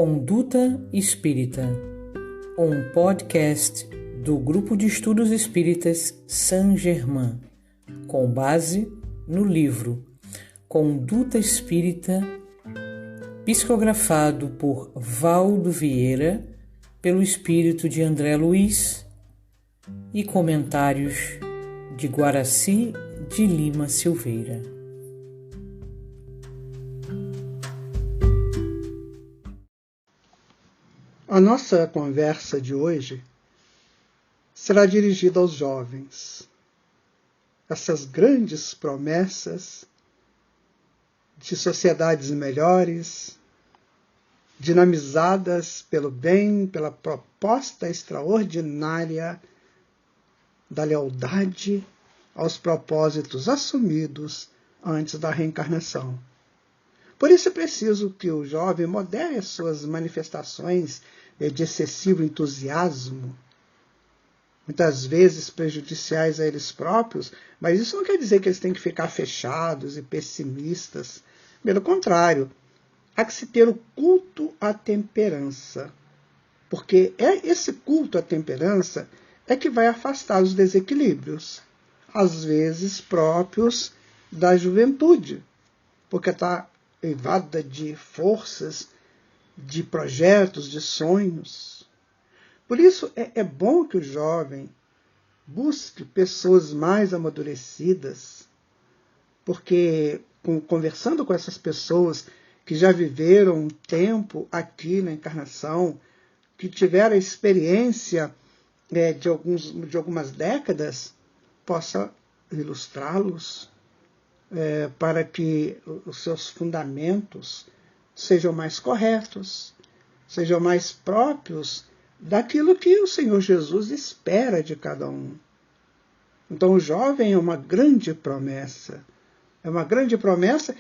Conduta Espírita, um podcast do Grupo de Estudos Espíritas Saint-Germain, com base no livro Conduta Espírita, psicografado por Valdo Vieira, pelo espírito de André Luiz, e comentários de Guaraci de Lima Silveira. A nossa conversa de hoje será dirigida aos jovens. Essas grandes promessas de sociedades melhores, dinamizadas pelo bem, pela proposta extraordinária da lealdade aos propósitos assumidos antes da reencarnação. Por isso é preciso que o jovem modere as suas manifestações de excessivo entusiasmo, muitas vezes prejudiciais a eles próprios, mas isso não quer dizer que eles têm que ficar fechados e pessimistas. Pelo contrário, há que se ter o culto à temperança, porque esse culto à temperança é que vai afastar os desequilíbrios, às vezes próprios da juventude, porque está privada de forças, de projetos, de sonhos. Por isso é bom que o jovem busque pessoas mais amadurecidas, porque conversando com essas pessoas que já viveram um tempo aqui na encarnação, que tiveram a experiência de algumas décadas, possa ilustrá-los para que os seus fundamentos sejam mais corretos, sejam mais próprios daquilo que o Senhor Jesus espera de cada um. Então o jovem é uma grande promessa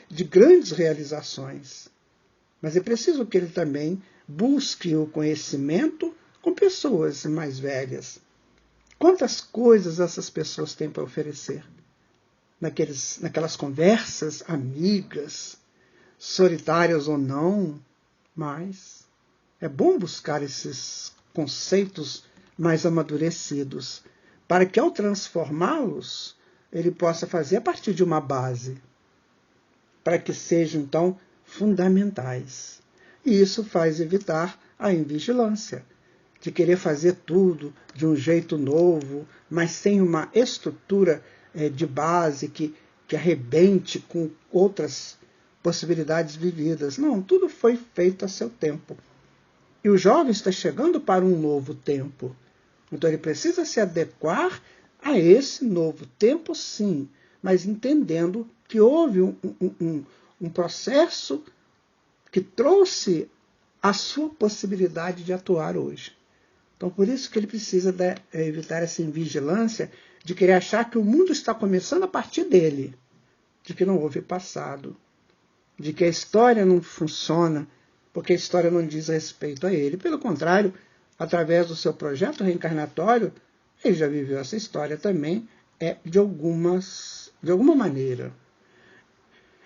de grandes realizações. Mas é preciso que ele também busque o conhecimento com pessoas mais velhas. Quantas coisas essas pessoas têm para oferecer? Naquelas conversas amigas, solitárias ou não, mas é bom buscar esses conceitos mais amadurecidos, para que ao transformá-los, ele possa fazer a partir de uma base, para que sejam, então, fundamentais. E isso faz evitar a invigilância, de querer fazer tudo de um jeito novo, mas sem uma estrutura de base que arrebente com outras possibilidades vividas. Não, tudo foi feito a seu tempo. E o jovem está chegando para um novo tempo. Então ele precisa se adequar a esse novo tempo, sim, mas entendendo que houve um processo que trouxe a sua possibilidade de atuar hoje. Então, por isso que ele precisa evitar essa invigilância de querer achar que o mundo está começando a partir dele, de que não houve passado, de que a história não funciona, porque a história não diz respeito a ele. Pelo contrário, através do seu projeto reencarnatório, ele já viveu essa história também, de alguma maneira.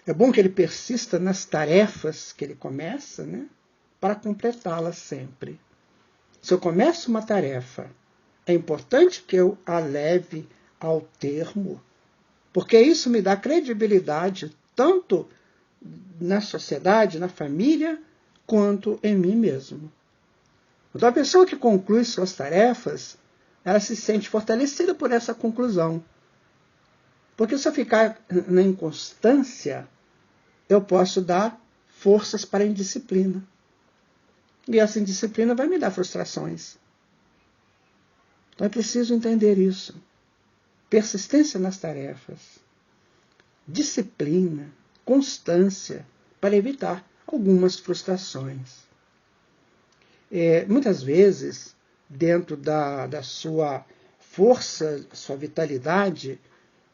É bom que ele persista nas tarefas que ele começa, para completá-las sempre. Se eu começo uma tarefa, é importante que eu a leve ao termo, porque isso me dá credibilidade tanto na sociedade, na família, quanto em mim mesmo. Então a pessoa que conclui suas tarefas, ela se sente fortalecida por essa conclusão. Porque se eu ficar na inconstância, eu posso dar forças para a indisciplina. E essa indisciplina vai me dar frustrações. Então é preciso entender isso. Persistência nas tarefas, disciplina, constância, para evitar algumas frustrações. Muitas vezes, dentro da sua força, sua vitalidade,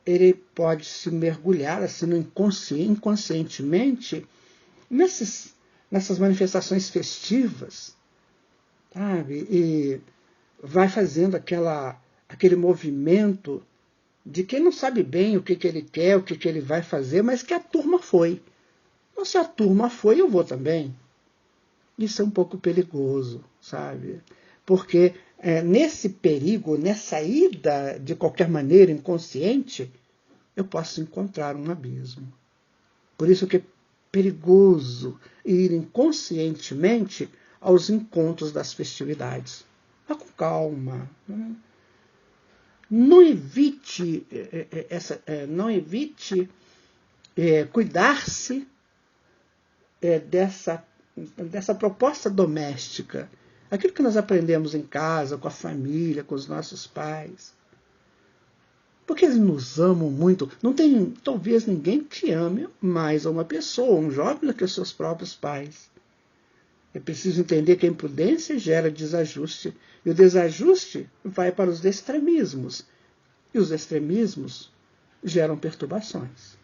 ele pode se mergulhar assim, inconscientemente nessas manifestações festivas, sabe? E vai fazendo aquele movimento de quem não sabe bem o que ele quer, o que ele vai fazer, mas que a turma foi. Então, se a turma foi, eu vou também. Isso é um pouco perigoso, sabe? Porque nesse perigo, nessa ida de qualquer maneira inconsciente, eu posso encontrar um abismo. Por isso que é perigoso ir inconscientemente aos encontros das festividades. Vá com calma. Não evite, cuidar-se dessa proposta doméstica. Aquilo que nós aprendemos em casa, com a família, com os nossos pais. Porque eles nos amam muito. Não tem, talvez, ninguém que ame mais a uma pessoa, um jovem, do que os seus próprios pais. É preciso entender que a imprudência gera desajuste. E o desajuste vai para os extremismos. E os extremismos geram perturbações.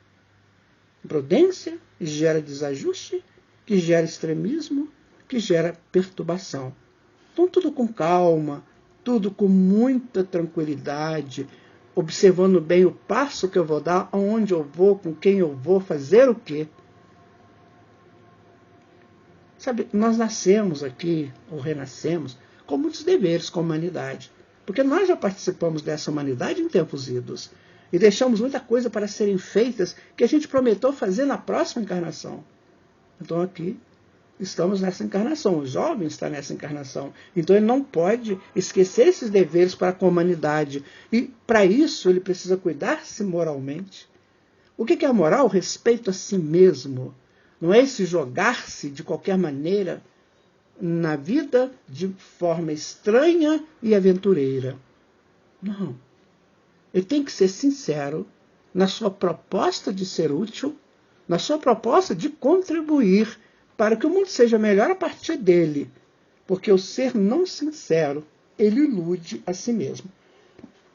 Imprudência gera desajuste, que gera extremismo, que gera perturbação. Então, tudo com calma, tudo com muita tranquilidade, observando bem o passo que eu vou dar, aonde eu vou, com quem eu vou, fazer o quê. Sabe, nós nascemos aqui, ou renascemos, com muitos deveres com a humanidade. Porque nós já participamos dessa humanidade em tempos idos. E deixamos muita coisa para serem feitas que a gente prometeu fazer na próxima encarnação. Então aqui estamos nessa encarnação. O jovem está nessa encarnação. Então ele não pode esquecer esses deveres para com a humanidade. E para isso ele precisa cuidar-se moralmente. O que é a moral? O respeito a si mesmo. Não é esse jogar-se de qualquer maneira na vida de forma estranha e aventureira. Não. Ele tem que ser sincero na sua proposta de ser útil, na sua proposta de contribuir para que o mundo seja melhor a partir dele. Porque o ser não sincero, ele ilude a si mesmo.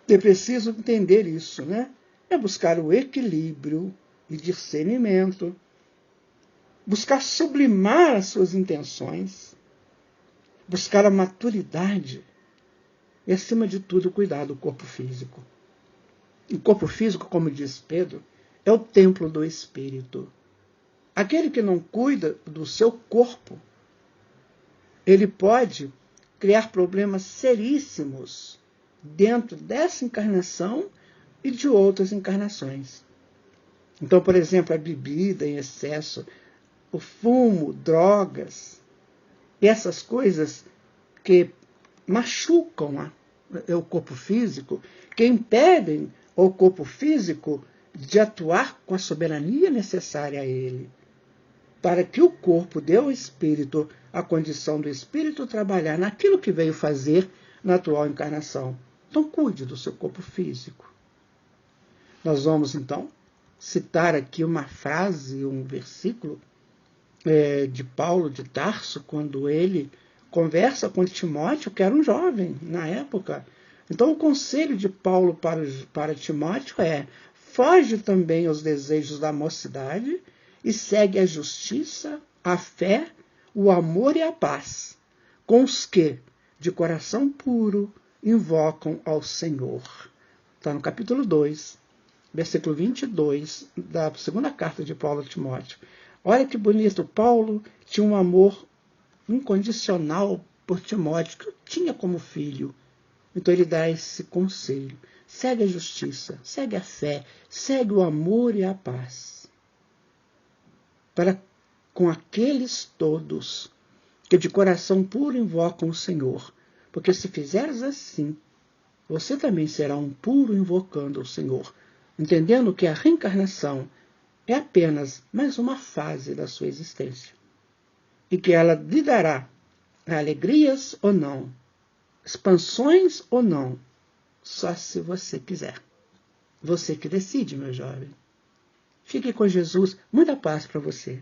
É preciso entender isso, né? É buscar o equilíbrio e discernimento, buscar sublimar as suas intenções, buscar a maturidade e, acima de tudo, cuidar do corpo físico. O corpo físico, como diz Pedro, é o templo do Espírito. Aquele que não cuida do seu corpo, ele pode criar problemas seríssimos dentro dessa encarnação e de outras encarnações. Então, por exemplo, a bebida em excesso, o fumo, drogas, essas coisas que machucam o corpo físico, que impedem o corpo físico de atuar com a soberania necessária a ele, para que o corpo dê ao espírito a condição do espírito trabalhar naquilo que veio fazer na atual encarnação. Então, cuide do seu corpo físico. Nós vamos, então, citar aqui uma frase, um versículo de Paulo de Tarso, quando ele conversa com Timóteo, que era um jovem na época. Então, o conselho de Paulo para Timóteo é: foge também aos desejos da mocidade e segue a justiça, a fé, o amor e a paz, com os que, de coração puro, invocam ao Senhor. Está no capítulo 2, versículo 22, da segunda carta de Paulo a Timóteo. Olha que bonito, Paulo tinha um amor incondicional por Timóteo, que o tinha como filho. Então ele dá esse conselho: segue a justiça, segue a fé, segue o amor e a paz. Para com aqueles todos que de coração puro invocam o Senhor. Porque se fizeres assim, você também será um puro invocando o Senhor, entendendo que a reencarnação é apenas mais uma fase da sua existência. E que ela lhe dará alegrias ou não, expansões ou não, só se você quiser. Você que decide, meu jovem. Fique com Jesus. Muita paz para você.